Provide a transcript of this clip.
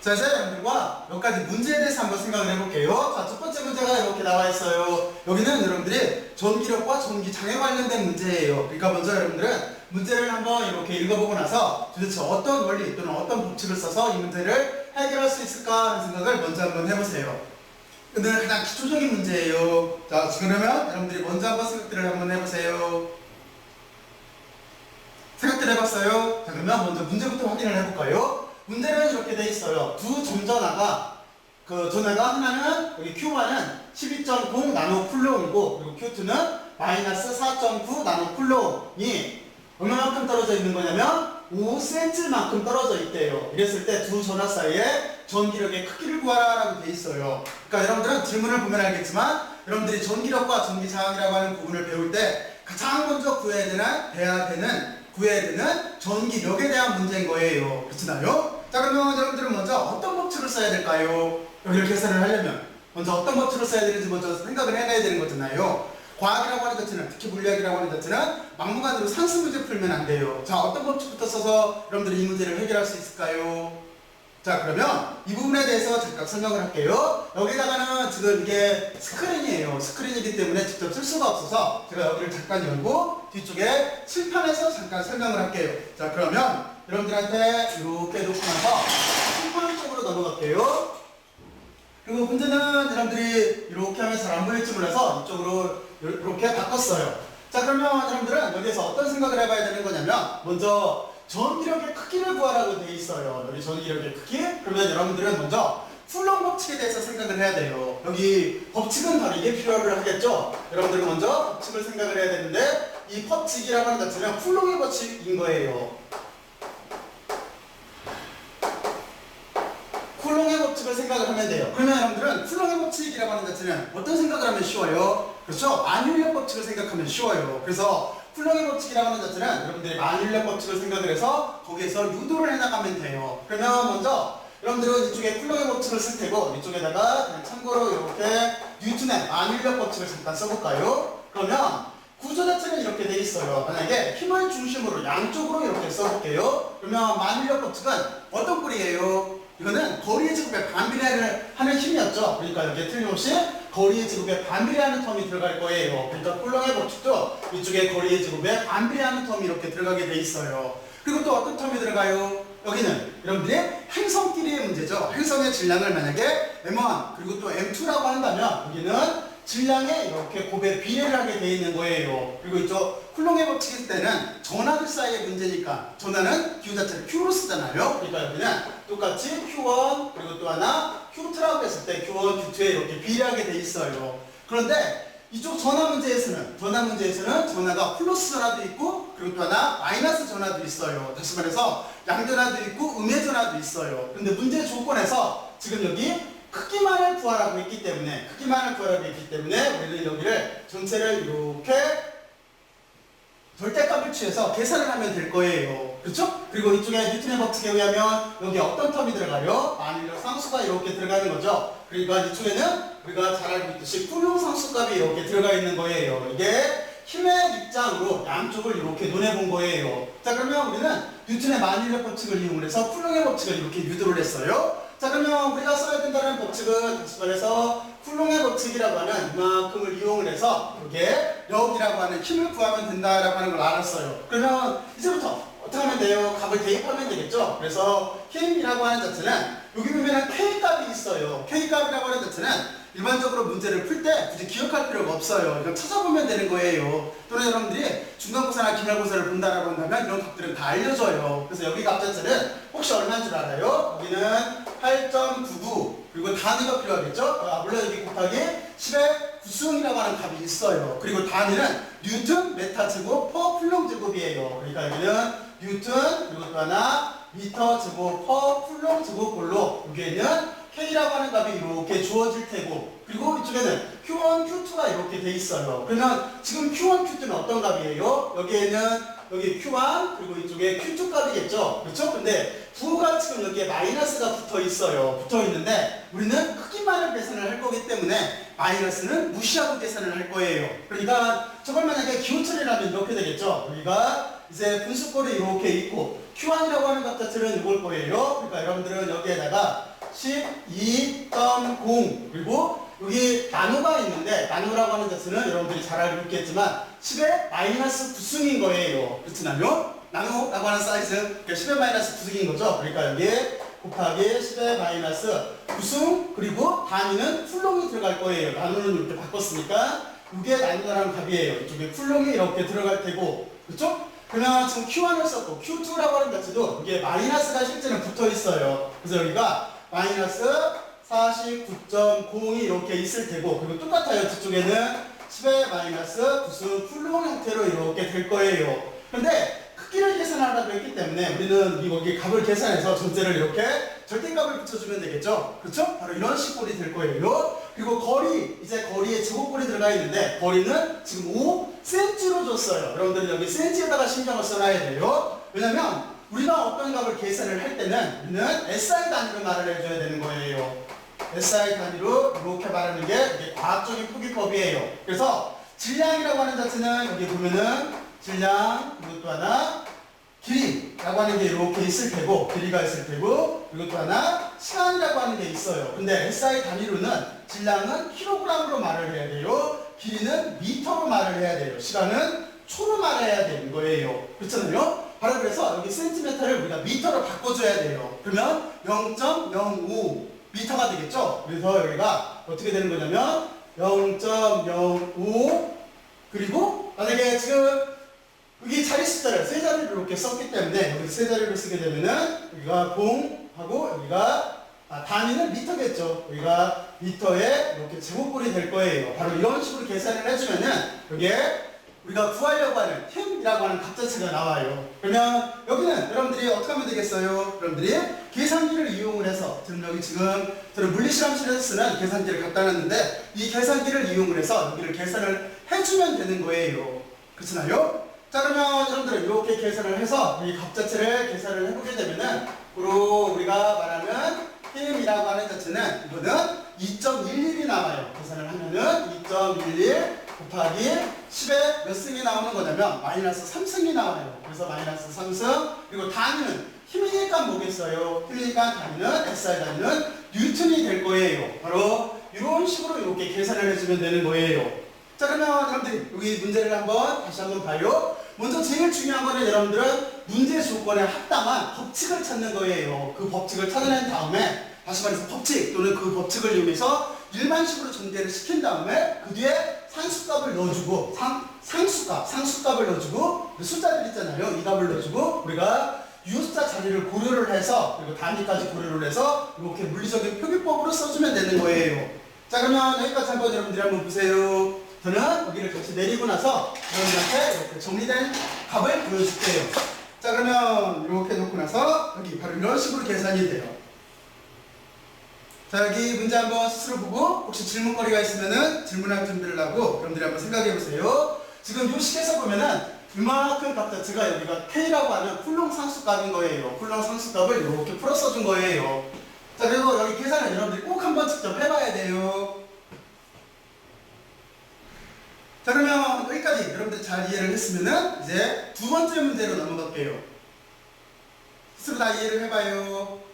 자, 이제 여러분들과 몇 가지 문제에 대해서 한번 생각을 해볼게요. 자, 첫 번째 문제가 이렇게 나와 있어요. 여기는 여러분들이 전기력과 전기장애 관련된 문제예요. 그러니까 먼저 여러분들은 문제를 한번 이렇게 읽어보고 나서 도대체 어떤 원리 또는 어떤 법칙을 써서 이 문제를 해결할 수 있을까 하는 생각을 먼저 한번 해보세요. 오늘 가장 기초적인 문제예요. 자, 그러면 여러분들이 먼저 한번 생각들을 한번 해보세요. 생각들 해봤어요? 자, 그러면 먼저 문제부터 확인을 해볼까요? 문제는 이렇게 돼 있어요. 두 점전화가 전화가 하나는 여기 Q1은 12.0 나노쿨롱이고 그리고 Q2는 마이너스 4.9 나노쿨롱이 얼마만큼 떨어져 있는 거냐면 5cm만큼 떨어져 있대요. 이랬을 때 두 전화 사이에 전기력의 크기를 구하라라고 돼 있어요. 그러니까 여러분들은 질문을 보면 알겠지만 여러분들이 전기력과 전기장이라고 하는 부분을 배울 때 가장 먼저 구해야 되는 전기력에 대한 문제인 거예요. 그렇잖아요? 자, 그러면 여러분들은 먼저 어떤 법칙을 써야 될까요? 여기를 계산을 하려면 먼저 어떤 법칙을 써야 되는지 먼저 생각을 해놔야 되는 거잖아요. 과학이라고 하는 자체는, 특히 물리학이라고 하는 자체는 막무가내로 상수 문제 풀면 안 돼요. 자, 어떤 법칙부터 써서 여러분들이 이 문제를 해결할 수 있을까요? 자, 그러면 이 부분에 대해서 잠깐 설명을 할게요. 여기다가는 지금 이게 스크린이에요. 스크린이기 때문에 직접 쓸 수가 없어서 제가 여기를 잠깐 열고 뒤쪽에 칠판에서 잠깐 설명을 할게요. 자, 그러면 여러분들한테 이렇게 놓고 나서 칠판 쪽으로 넘어갈게요. 그리고 문제는 여러분들이 이렇게 하면 잘 안 보일지 몰라서 이쪽으로 이렇게 바꿨어요. 자, 그러면 여러분들은 여기에서 어떤 생각을 해봐야 되는 거냐면 먼저 전기력의 크기를 구하라고 되어 있어요. 여기 전기력의 크기? 그러면 여러분들은 먼저 쿨롱 법칙에 대해서 생각을 해야 돼요. 여기 법칙은 바로 이게 필요를 하겠죠? 여러분들은 먼저 법칙을 생각을 해야 되는데 이 법칙이라고 하는 자체는 쿨롱의 법칙인 거예요. 쿨롱의 법칙을 생각을 하면 돼요. 그러면 여러분들은 쿨롱의 법칙이라고 하는 자체는 어떤 생각을 하면 쉬워요? 그렇죠? 만율력 법칙을 생각하면 쉬워요. 그래서 쿨롱의 법칙이라고 하는 자체는 여러분들이 만율력 법칙을 생각을 해서 거기에서 유도를 해나가면 돼요. 그러면 먼저 여러분들은 이쪽에 쿨롱의 법칙을 쓸 테고 이쪽에다가 그냥 참고로 이렇게 뉴턴의 만율력 법칙을 잠깐 써볼까요? 그러면 구조 자체는 이렇게 돼 있어요. 만약에 힘을 중심으로 양쪽으로 이렇게 써볼게요. 그러면 만율력 법칙은 어떤 꼴이에요? 이거는 거리의 제곱에 반비례를 하는 힘이었죠. 그러니까 여기에 틀림없이 거리의 제곱에 반비례하는 텀이 들어갈 거예요. 그러니까 쿨롱의 법칙도 이쪽에 거리의 제곱에 반비례하는 텀이 이렇게 들어가게 돼 있어요. 그리고 또 어떤 텀이 들어가요? 여기는 여러분들이 행성끼리의 문제죠. 행성의 질량을 만약에 M1 그리고 또 M2라고 한다면 여기는 질량에 이렇게 곱에 비례를 하게 돼 있는 거예요. 그리고 이쪽 쿨롱의 법칙일 때는 전하들 사이의 문제니까 전하는 기호 자체를 Q로 쓰잖아요. 그러니까 여기는 똑같이 Q1 그리고 또 하나 Q2라고 했을 때 Q1, Q2에 이렇게 비례하게 돼 있어요. 그런데 이쪽 전하 문제에서는 전하가 플러스 전하도 있고 그리고 또 하나 마이너스 전하도 있어요. 다시 말해서 양전하도 있고 음의 전하도 있어요. 그런데 문제 조건에서 지금 여기 크기만을 구하라고 했기 때문에 우리는 여기를 전체를 이렇게 절대값을 취해서 계산을 하면 될 거예요. 그렇죠? 그리고 이쪽에 뉴턴의 법칙에 의하면 여기 어떤 텀이 들어가요? 만일력 상수가 이렇게 들어가는 거죠. 그러니까 이쪽에는 우리가 잘 알고 있듯이 쿨롱 상수값이 이렇게 들어가 있는 거예요. 이게 힘의 입장으로 양쪽을 이렇게 논해본 거예요. 자, 그러면 우리는 뉴턴의 만일력 법칙을 이용해서 쿨롱의 법칙을 이렇게 유도를 했어요. 자, 그러면 우리가 써야 된다는 법칙은 다시 말해서 쿨롱의 법칙이라고 하는 이만큼을 이용을 해서 이렇게 역이라고 하는 힘을 구하면 된다라고 하는 걸 알았어요. 그러면 이제부터 어떻게 하면 돼요? 값을 대입하면 되겠죠? 그래서 힘이라고 하는 자체는 여기 보면 K값이 있어요. K값이라고 하는 자체는 일반적으로 문제를 풀 때 굳이 기억할 필요가 없어요. 이거 찾아보면 되는 거예요. 또는 여러분들이 중간고사나 기말고사를 본다라고 한다면 이런 값들은 다 알려줘요. 그래서 여기 값 자체는 혹시 얼마인 줄 알아요? 여기는 8.99 그리고 단위가 필요하겠죠? 물론 여기 곱하기 10의 9승이라고 하는 값이 있어요. 그리고 단위는 뉴턴 메타 제곱 퍼 쿨롱 제곱이에요. 그러니까 여기는 뉴턴 그리고 또 하나 미터 제곱 퍼 쿨롱 제곱꼴로 여기에는 K라고 하는 값이 이렇게 주어질 테고 그리고 이쪽에는 Q1, Q2가 이렇게 돼 있어요. 그러면 지금 Q1, Q2는 어떤 값이에요? 여기에는 여기 Q1 그리고 이쪽에 Q2 값이겠죠? 그렇죠? 근데 부호가 지금 여기에 마이너스가 붙어 있어요. 붙어 있는데 우리는 크기만을 계산을 할 거기 때문에 마이너스는 무시하고 계산을 할 거예요. 그러니까 저걸 만약에 기호 처리라면 이렇게 되겠죠? 여기가 이제 분수꼴이 이렇게 있고 Q1이라고 하는 것 자체는 이걸 거예요. 그러니까 여러분들은 여기에다가 12.0 그리고 여기 나누가 있는데 나누라고 하는 자체는 여러분들이 잘 알고 있겠지만 10의 마이너스 9승인 거예요. 그렇잖아요. 나누라고 하는 사이즈 그러니까 10의 마이너스 9승인 거죠. 그러니까 여기에 곱하기 10의 마이너스 9승 그리고 단위는 풀롱이 들어갈 거예요. 나누는 이렇게 바꿨으니까 이게 나누라는 값이에요. 이쪽에 풀롱이 이렇게 들어갈 테고 그렇죠? 그러면 지금 Q1을 썼고 Q2라고 하는 자체도 이게 마이너스가 실제는 붙어 있어요. 그래서 여기가 마이너스 49.0이 이렇게 있을 테고 그리고 똑같아요. 뒤쪽에는 10의 마이너스 9승 풀롱 형태로 이렇게 될 거예요. 근데 크기를 계산하라고 했기 때문에 우리는 여기 값을 계산해서 전체를 이렇게 절대값을 붙여주면 되겠죠? 그렇죠? 바로 이런 식꼴이 될 거예요. 그리고 거리, 이제 거리에 제곱꼴이 들어가 있는데 거리는 지금 5cm로 줬어요. 여러분들은 여기 cm에다가 신경을 써놔야 돼요. 왜냐면 우리가 어떤 값을 계산을 할 때는 우리는 SI 단위로 말을 해줘야 되는 거예요. SI 단위로 이렇게 말하는 게 이게 과학적인 표기법이에요. 그래서 질량이라고 하는 자체는 여기 보면은 질량, 그리고 또 하나 길이라고 하는 게 이렇게 있을 테고 길이가 있을 테고 그리고 또 하나 시간이라고 하는 게 있어요. 근데 SI 단위로는 질량은 킬로그램으로 말을 해야 돼요. 길이는 미터로 말을 해야 돼요. 시간은 초로 말해야 되는 거예요. 그렇잖아요? 바로 그래서 여기 센티미터를 우리가 미터로 바꿔줘야 돼요. 그러면 0.05 미터가 되겠죠? 그래서 여기가 어떻게 되는 거냐면 0.05 그리고 만약에 지금 여기 자리 숫자를 세 자리를 이렇게 썼기 때문에 여기 세 자리를 쓰게 되면은 여기가 0하고 여기가 단위는 미터겠죠. 여기가 미터에 이렇게 제곱꼴이 될 거예요. 바로 이런 식으로 계산을 해주면은 여기에 우리가 구하려고 하는 힘이라고 하는 값 자체가 나와요. 그러면 여기는 여러분들이 어떻게 하면 되겠어요? 여러분들이 계산기를 이용을 해서 여기 지금 저는 물리실험실에서 쓰는 계산기를 갖다 놨는데 이 계산기를 이용을 해서 여기를 계산을 해주면 되는 거예요. 그렇잖아요? 자 그러면 여러분들은 이렇게 계산을 해서 이 값 자체를 계산을 해보게 되면은 우리가 말하는 힘이라고 하는 자체는 이거는 2.11이 나와요. 계산을 하면은 2.11 곱하기 10에 몇 승이 나오는 거냐면 마이너스 3승이 나와요. 그래서 마이너스 3승 그리고 단위는 힘이니까 뭐겠어요? 힘이니까 단위는 SI 단위는 뉴턴이 될 거예요. 바로 이런 식으로 이렇게 계산을 해주면 되는 거예요. 자 그러면 여러분들이 여기 문제를 다시 한번 봐요. 먼저 제일 중요한 거는 여러분들은 문제 조건에 합당한 법칙을 찾는 거예요. 그 법칙을 찾아낸 다음에 다시 말해서 법칙 또는 그 법칙을 이용해서 일반식으로 전개를 시킨 다음에 그 뒤에 상수값을 넣어주고 상수값을 넣어주고 숫자들 있잖아요. 이 값을 넣어주고 우리가 유효숫자 자리를 고려를 해서 그리고 단위까지 고려를 해서 이렇게 물리적인 표기법으로 써주면 되는 거예요. 자 그러면 여기까지 한번 여러분들이 한번 보세요. 저는 여기를 같이 내리고 나서 여러분들한테 이렇게 정리된 값을 보여줄게요. 자 그러면 이렇게 놓고 나서 여기 바로 이런 식으로 계산이 돼요. 자 여기 문제 한번 스스로 보고 혹시 질문거리가 있으면은 질문할 준비를 하고 여러분들이 한번 생각해 보세요. 지금 이 식에서 보면은 이만큼 값 자체가 여기가 K라고 하는 쿨롱 상수값인 거예요. 쿨롱 상수값을 이렇게 풀어 써준 거예요. 자 그리고 여기 계산을 여러분들이 꼭 한번 직접 해봐야 돼요. 자 그러면 여기까지 여러분들 잘 이해를 했으면은 이제 두 번째 문제로 넘어갈게요. 스스로 다 이해를 해봐요.